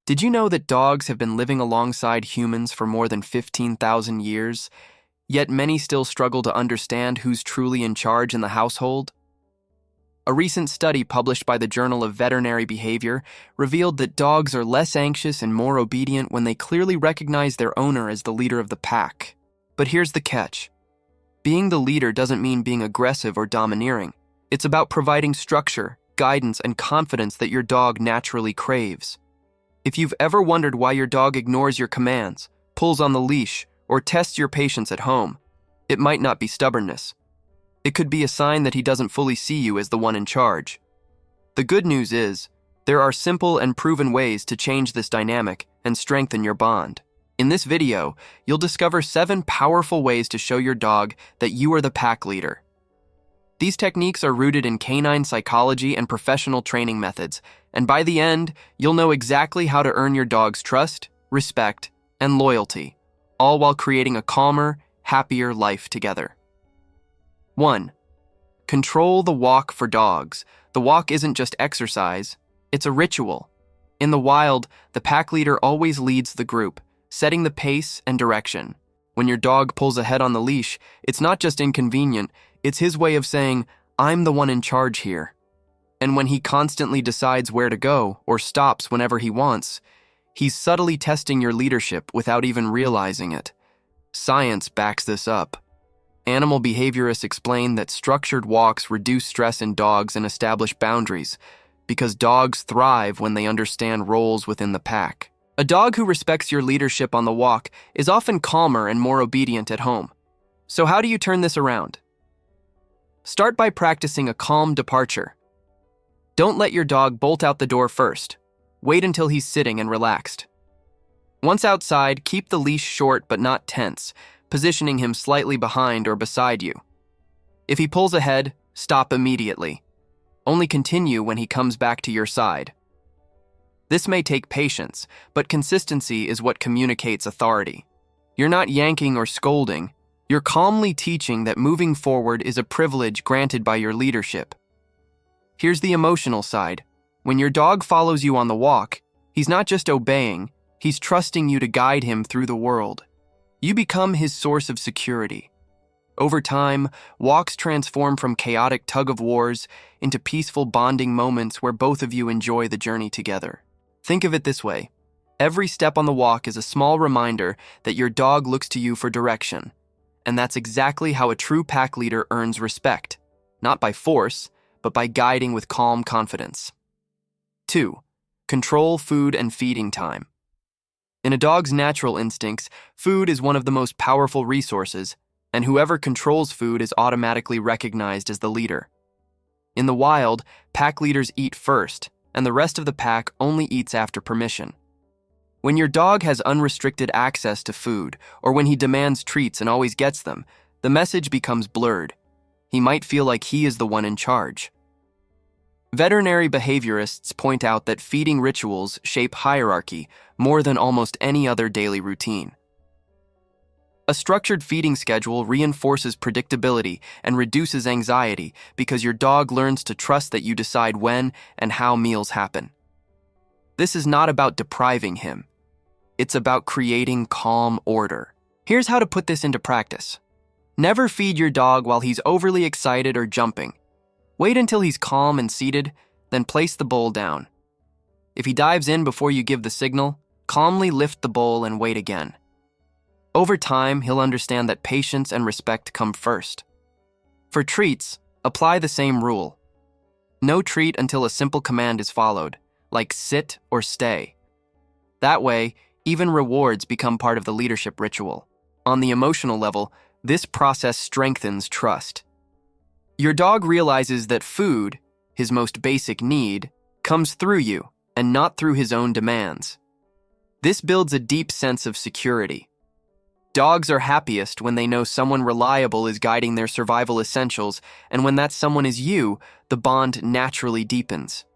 Did you know that dogs have been living alongside humans for more than 15,000 years, yet many still struggle to understand who's truly in charge in the household? A recent study published by the Journal of Veterinary Behavior revealed that dogs are less anxious and more obedient when they clearly recognize their owner as the leader of the pack. But here's the catch. Being the leader doesn't mean being aggressive or domineering. It's about providing structure, guidance, and confidence that your dog naturally craves. If you've ever wondered why your dog ignores your commands, pulls on the leash, or tests your patience at home, it might not be stubbornness. It could be a sign that he doesn't fully see you as the one in charge. The good news is, there are simple and proven ways to change this dynamic and strengthen your bond. In this video, you'll discover 7 powerful ways to show your dog that you are the pack leader. These techniques are rooted in canine psychology and professional training methods, and by the end, you'll know exactly how to earn your dog's trust, respect, and loyalty, all while creating a calmer, happier life together. 1. Control the walk for dogs. The walk isn't just exercise, it's a ritual. In the wild, the pack leader always leads the group, setting the pace and direction. When your dog pulls ahead on the leash, it's not just inconvenient, it's his way of saying, "I'm the one in charge here." And when he constantly decides where to go or stops whenever he wants, he's subtly testing your leadership without even realizing it. Science backs this up. Animal behaviorists explain that structured walks reduce stress in dogs and establish boundaries, because dogs thrive when they understand roles within the pack. A dog who respects your leadership on the walk is often calmer and more obedient at home. So how do you turn this around? Start by practicing a calm departure. Don't let your dog bolt out the door first. Wait until he's sitting and relaxed. Once outside, keep the leash short but not tense, positioning him slightly behind or beside you. If he pulls ahead, stop immediately. Only continue when he comes back to your side. This may take patience, but consistency is what communicates authority. You're not yanking or scolding. You're calmly teaching that moving forward is a privilege granted by your leadership. Here's the emotional side. When your dog follows you on the walk, he's not just obeying, he's trusting you to guide him through the world. You become his source of security. Over time, walks transform from chaotic tug-of-wars into peaceful bonding moments where both of you enjoy the journey together. Think of it this way. Every step on the walk is a small reminder that your dog looks to you for direction. And that's exactly how a true pack leader earns respect, not by force, but by guiding with calm confidence. 2. Control food and feeding time. In a dog's natural instincts, food is one of the most powerful resources, and whoever controls food is automatically recognized as the leader. In the wild, pack leaders eat first, and the rest of the pack only eats after permission. When your dog has unrestricted access to food, or when he demands treats and always gets them, the message becomes blurred. He might feel like he is the one in charge. Veterinary behaviorists point out that feeding rituals shape hierarchy more than almost any other daily routine. A structured feeding schedule reinforces predictability and reduces anxiety because your dog learns to trust that you decide when and how meals happen. This is not about depriving him. It's about creating calm order. Here's how to put this into practice. Never feed your dog while he's overly excited or jumping. Wait until he's calm and seated, then place the bowl down. If he dives in before you give the signal, calmly lift the bowl and wait again. Over time, he'll understand that patience and respect come first. For treats, apply the same rule. No treat until a simple command is followed, like sit or stay. That way, even rewards become part of the leadership ritual. On the emotional level, this process strengthens trust. Your dog realizes that food, his most basic need, comes through you and not through his own demands. This builds a deep sense of security. Dogs are happiest when they know someone reliable is guiding their survival essentials, and when that someone is you, the bond naturally deepens.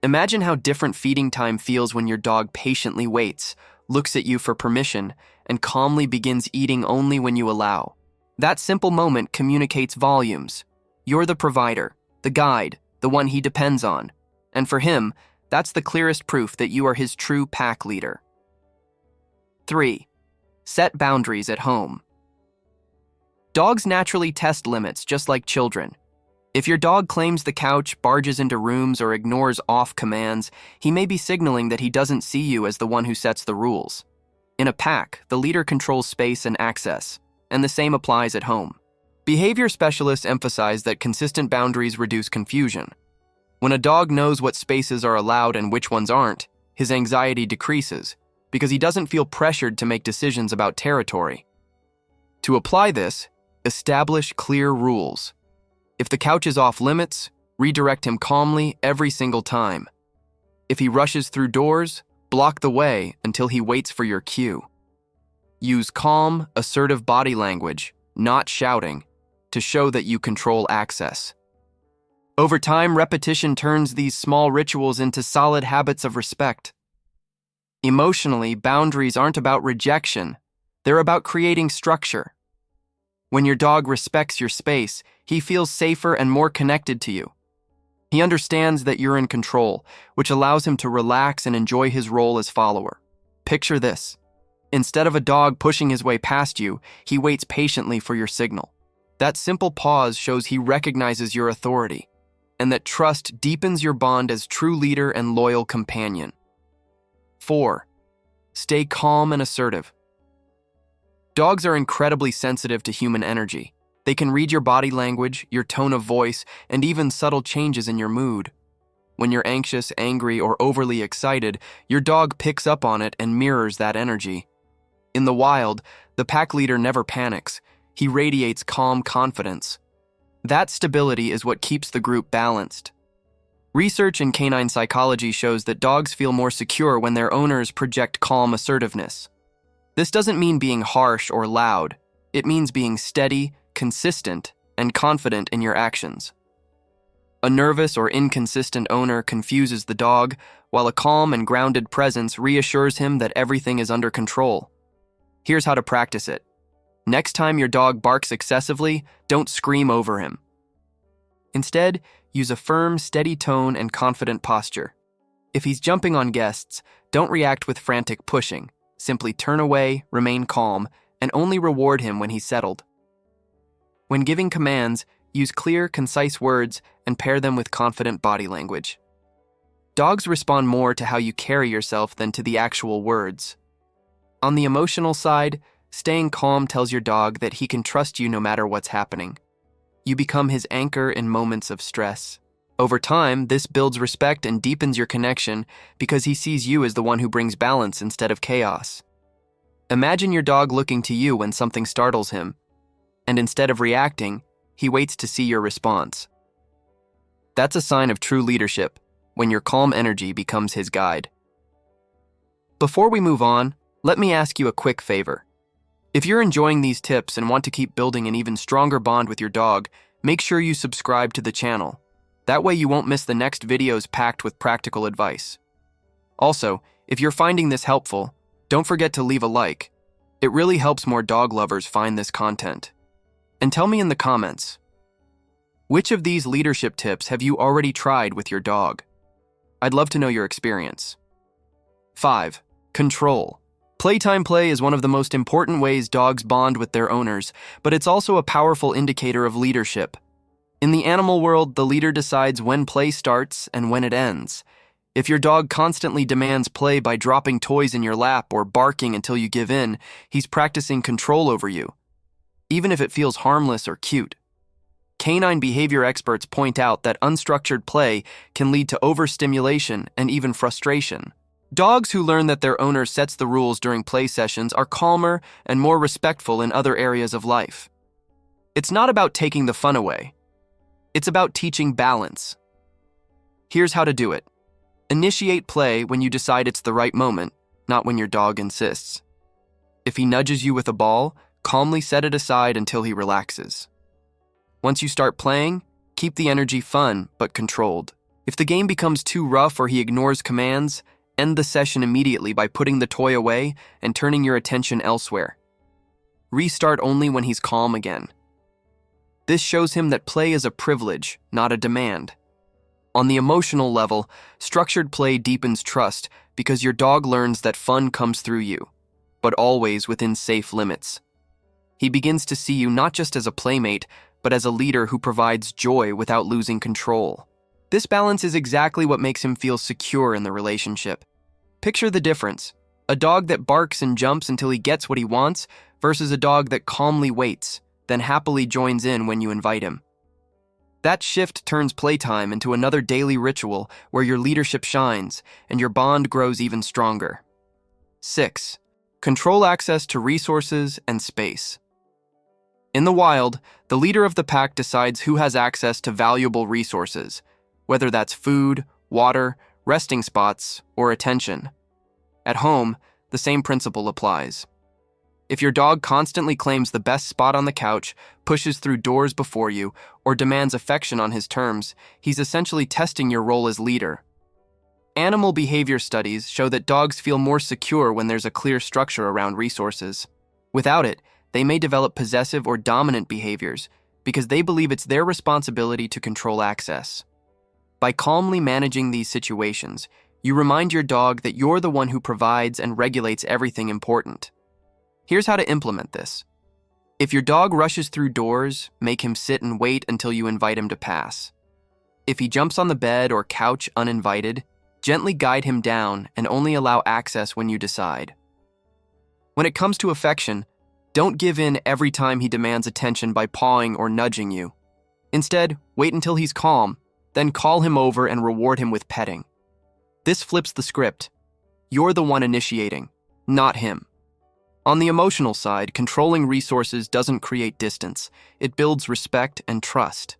Imagine how different feeding time feels when your dog patiently waits, looks at you for permission, and calmly begins eating only when you allow. That simple moment communicates volumes. You're the provider, the guide, the one he depends on. And for him, That's the clearest proof that you are his true pack leader. 3. Set boundaries at home. Dogs naturally test limits just like children. If your dog claims the couch, barges into rooms, or ignores off commands, he may be signaling that he doesn't see you as the one who sets the rules. In a pack, the leader controls space and access, and the same applies at home. Behavior specialists emphasize that consistent boundaries reduce confusion. When a dog knows what spaces are allowed and which ones aren't, his anxiety decreases because he doesn't feel pressured to make decisions about territory. To apply this, establish clear rules. If the couch is off limits, redirect him calmly every single time. If he rushes through doors, block the way until he waits for your cue. Use calm, assertive body language, not shouting, to show that you control access. Over time, repetition turns these small rituals into solid habits of respect. Emotionally, boundaries aren't about rejection. They're about creating structure. When your dog respects your space, he feels safer and more connected to you. He understands that you're in control, which allows him to relax and enjoy his role as follower. Picture this. Instead of a dog pushing his way past you, he waits patiently for your signal. That simple pause shows he recognizes your authority, and that trust deepens your bond as true leader and loyal companion. 4. Stay calm and assertive. Dogs are incredibly sensitive to human energy. They can read your body language, your tone of voice, and even subtle changes in your mood. When you're anxious, angry, or overly excited, your dog picks up on it and mirrors that energy. In the wild, the pack leader never panics. He radiates calm confidence. That stability is what keeps the group balanced. Research in canine psychology shows that dogs feel more secure when their owners project calm assertiveness. This doesn't mean being harsh or loud. It means being steady, consistent, and confident in your actions. A nervous or inconsistent owner confuses the dog, while a calm and grounded presence reassures him that everything is under control. Here's how to practice it. Next time your dog barks excessively, don't scream over him. Instead, use a firm, steady tone and confident posture. If he's jumping on guests, don't react with frantic pushing. Simply turn away, remain calm, and only reward him when he's settled. When giving commands, use clear, concise words and pair them with confident body language. Dogs respond more to how you carry yourself than to the actual words. On the emotional side, staying calm tells your dog that he can trust you no matter what's happening. You become his anchor in moments of stress. Over time, this builds respect and deepens your connection because he sees you as the one who brings balance instead of chaos. Imagine your dog looking to you when something startles him, and instead of reacting, he waits to see your response. That's a sign of true leadership, when your calm energy becomes his guide. Before we move on, let me ask you a quick favor. If you're enjoying these tips and want to keep building an even stronger bond with your dog, make sure you subscribe to the channel. That way you won't miss the next videos packed with practical advice. Also, if you're finding this helpful, don't forget to leave a like. It really helps more dog lovers find this content. And tell me in the comments, which of these leadership tips have you already tried with your dog? I'd love to know your experience. 5. Control. Playtime play is one of the most important ways dogs bond with their owners, but it's also a powerful indicator of leadership. In the animal world, the leader decides when play starts and when it ends. If your dog constantly demands play by dropping toys in your lap or barking until you give in, he's practicing control over you, even if it feels harmless or cute. Canine behavior experts point out that unstructured play can lead to overstimulation and even frustration. Dogs who learn that their owner sets the rules during play sessions are calmer and more respectful in other areas of life. It's not about taking the fun away. It's about teaching balance. Here's how to do it. Initiate play when you decide it's the right moment, not when your dog insists. If he nudges you with a ball, calmly set it aside until he relaxes. Once you start playing, keep the energy fun but controlled. If the game becomes too rough or he ignores commands, end the session immediately by putting the toy away and turning your attention elsewhere. Restart only when he's calm again. This shows him that play is a privilege, not a demand. On the emotional level, structured play deepens trust because your dog learns that fun comes through you, but always within safe limits. He begins to see you not just as a playmate, but as a leader who provides joy without losing control. This balance is exactly what makes him feel secure in the relationship. Picture the difference: a dog that barks and jumps until he gets what he wants versus a dog that calmly waits, then happily joins in when you invite him. That shift turns playtime into another daily ritual where your leadership shines and your bond grows even stronger. 6. Control access to resources and space. In the wild, the leader of the pack decides who has access to valuable resources, whether that's food, water, resting spots, or attention. At home, the same principle applies. If your dog constantly claims the best spot on the couch, pushes through doors before you, or demands affection on his terms, he's essentially testing your role as leader. Animal behavior studies show that dogs feel more secure when there's a clear structure around resources. Without it, they may develop possessive or dominant behaviors because they believe it's their responsibility to control access. By calmly managing these situations, you remind your dog that you're the one who provides and regulates everything important. Here's how to implement this. If your dog rushes through doors, make him sit and wait until you invite him to pass. If he jumps on the bed or couch uninvited, gently guide him down and only allow access when you decide. When it comes to affection, don't give in every time he demands attention by pawing or nudging you. Instead, wait until he's calm, then call him over and reward him with petting. This flips the script. You're the one initiating, not him. On the emotional side, controlling resources doesn't create distance. It builds respect and trust.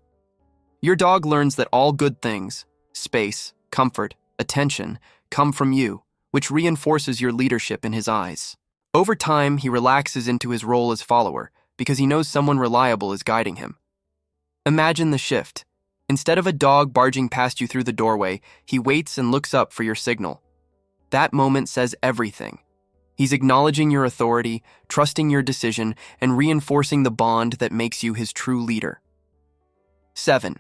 Your dog learns that all good things, space, comfort, attention, come from you, which reinforces your leadership in his eyes. Over time, he relaxes into his role as follower because he knows someone reliable is guiding him. Imagine the shift. Instead of a dog barging past you through the doorway, he waits and looks up for your signal. That moment says everything. He's acknowledging your authority, trusting your decision, and reinforcing the bond that makes you his true leader. 7.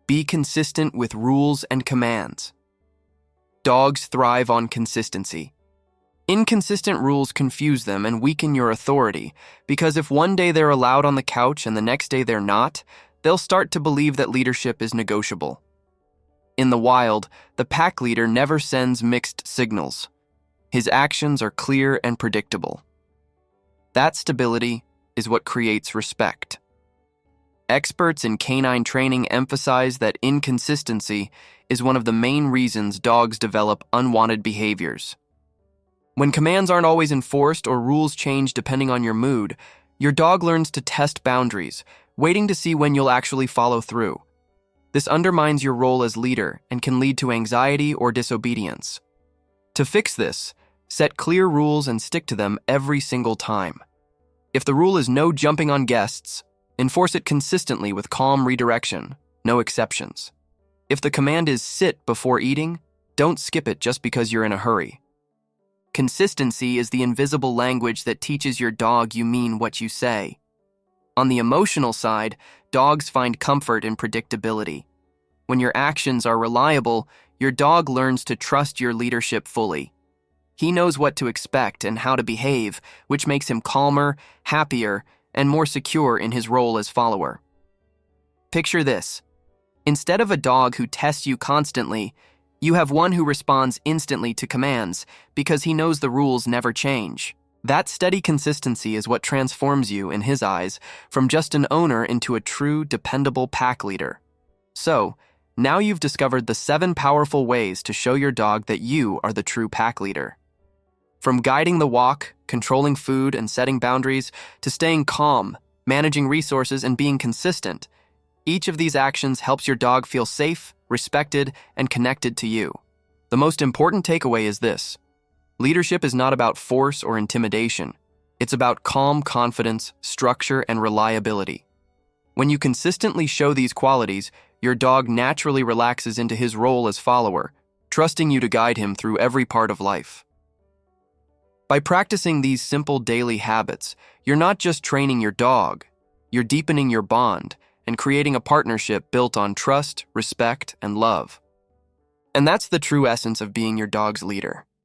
Be consistent with rules and commands. Dogs thrive on consistency. Inconsistent rules confuse them and weaken your authority, because if one day they're allowed on the couch and the next day they're not, they'll start to believe that leadership is negotiable. In the wild, the pack leader never sends mixed signals. His actions are clear and predictable. That stability is what creates respect. Experts in canine training emphasize that inconsistency is one of the main reasons dogs develop unwanted behaviors. When commands aren't always enforced or rules change depending on your mood, your dog learns to test boundaries, waiting to see when you'll actually follow through. This undermines your role as leader and can lead to anxiety or disobedience. To fix this, set clear rules and stick to them every single time. If the rule is no jumping on guests, enforce it consistently with calm redirection, no exceptions. If the command is sit before eating, don't skip it just because you're in a hurry. Consistency is the invisible language that teaches your dog you mean what you say. On the emotional side, dogs find comfort in predictability. When your actions are reliable, your dog learns to trust your leadership fully. He knows what to expect and how to behave, which makes him calmer, happier, and more secure in his role as follower. Picture this. Instead of a dog who tests you constantly, you have one who responds instantly to commands because he knows the rules never change. That steady consistency is what transforms you, in his eyes, from just an owner into a true, dependable pack leader. So, now you've discovered the 7 powerful ways to show your dog that you are the true pack leader. From guiding the walk, controlling food, and setting boundaries, to staying calm, managing resources, and being consistent, each of these actions helps your dog feel safe, respected, and connected to you. The most important takeaway is this: leadership is not about force or intimidation. It's about calm confidence, structure, and reliability. When you consistently show these qualities, your dog naturally relaxes into his role as follower, trusting you to guide him through every part of life. By practicing these simple daily habits, you're not just training your dog, you're deepening your bond and creating a partnership built on trust, respect, and love. And that's the true essence of being your dog's leader.